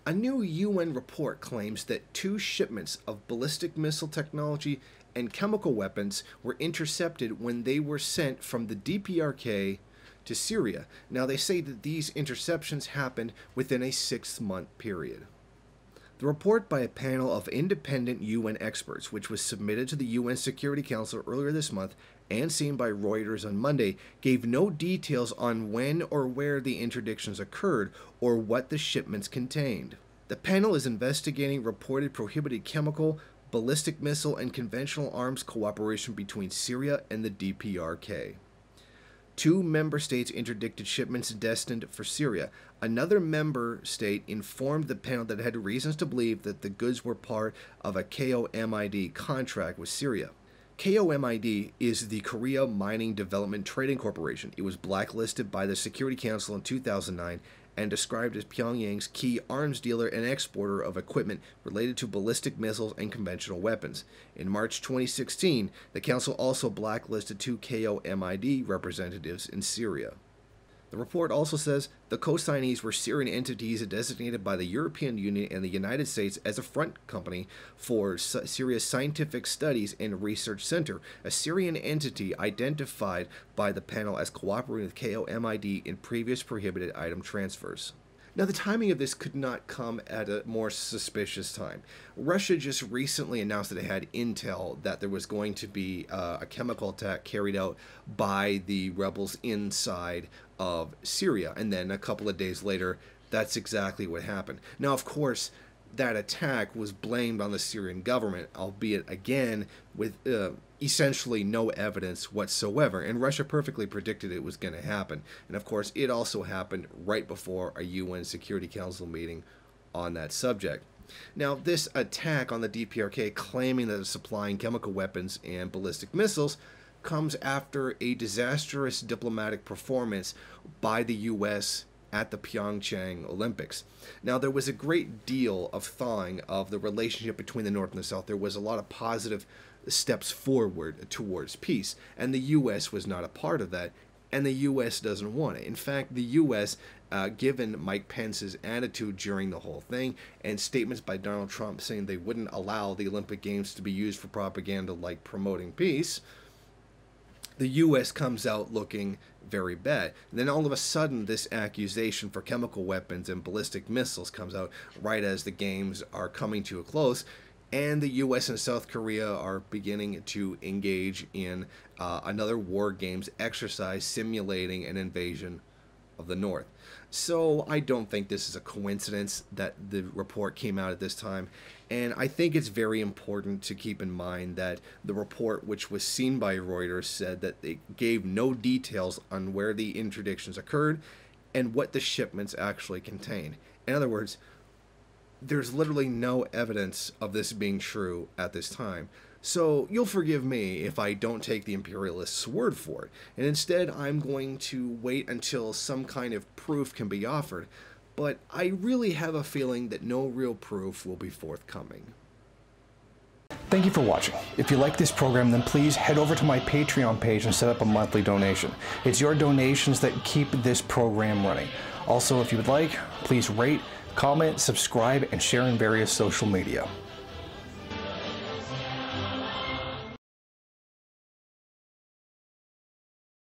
A new UN report claims that 2 shipments of ballistic missile technology and chemical weapons were intercepted when they were sent from the DPRK to Syria. Now, they say that these interceptions happened within a 6-month period. The report by a panel of independent UN experts, which was submitted to the UN Security Council earlier this month and seen by Reuters on Monday, gave no details on when or where the interdictions occurred or what the shipments contained. The panel is investigating reported prohibited chemical, ballistic missile, and conventional arms cooperation between Syria and the DPRK. 2 member states interdicted shipments destined for Syria. Another member state informed the panel that it had reasons to believe that the goods were part of a KOMID contract with Syria. KOMID is the Korea Mining Development Trading Corporation. It was blacklisted by the Security Council in 2009 and described as Pyongyang's key arms dealer and exporter of equipment related to ballistic missiles and conventional weapons. In March 2016, the Council also blacklisted 2 KOMID representatives in Syria. The report also says the co-signees were Syrian entities designated by the European Union and the United States as a front company for Syria's Scientific Studies and Research Center, a Syrian entity identified by the panel as cooperating with KOMID in previous prohibited item transfers. Now, the timing of this could not come at a more suspicious time. Russia just recently announced that it had intel that there was going to be a chemical attack carried out by the rebels inside of Syria, and then a couple of days later, that's exactly what happened. Now, of course, that attack was blamed on the Syrian government, albeit again with essentially no evidence whatsoever, and Russia perfectly predicted it was going to happen. And of course, it also happened right before a UN Security Council meeting on that subject. Now, this attack on the DPRK, claiming that it's supplying chemical weapons and ballistic missiles, comes after a disastrous diplomatic performance by the U.S. at the Pyeongchang Olympics. Now, there was a great deal of thawing of the relationship between the North and the South. There was a lot of positive steps forward towards peace, and the U.S. was not a part of that, and the U.S. doesn't want it. In fact, the U.S., given Mike Pence's attitude during the whole thing, and statements by Donald Trump saying they wouldn't allow the Olympic Games to be used for propaganda like promoting peace, the U.S. comes out looking very bad. And then all of a sudden, this accusation for chemical weapons and ballistic missiles comes out right as the games are coming to a close, and the U.S. and South Korea are beginning to engage in another war games exercise simulating an invasion of the North. So I don't think this is a coincidence that the report came out at this time, and I think it's very important to keep in mind that the report, which was seen by Reuters, said that they gave no details on where the interdictions occurred and what the shipments actually contain. In other words, there's literally no evidence of this being true at this time. So you'll forgive me if I don't take the imperialists' word for it, and instead I'm going to wait until some kind of proof can be offered, but I really have a feeling that no real proof will be forthcoming. Thank you for watching. If you like this program, then please head over to my Patreon page and set up a monthly donation. It's your donations that keep this program running. Also, if you would like, please rate, comment, subscribe, and share in various social media.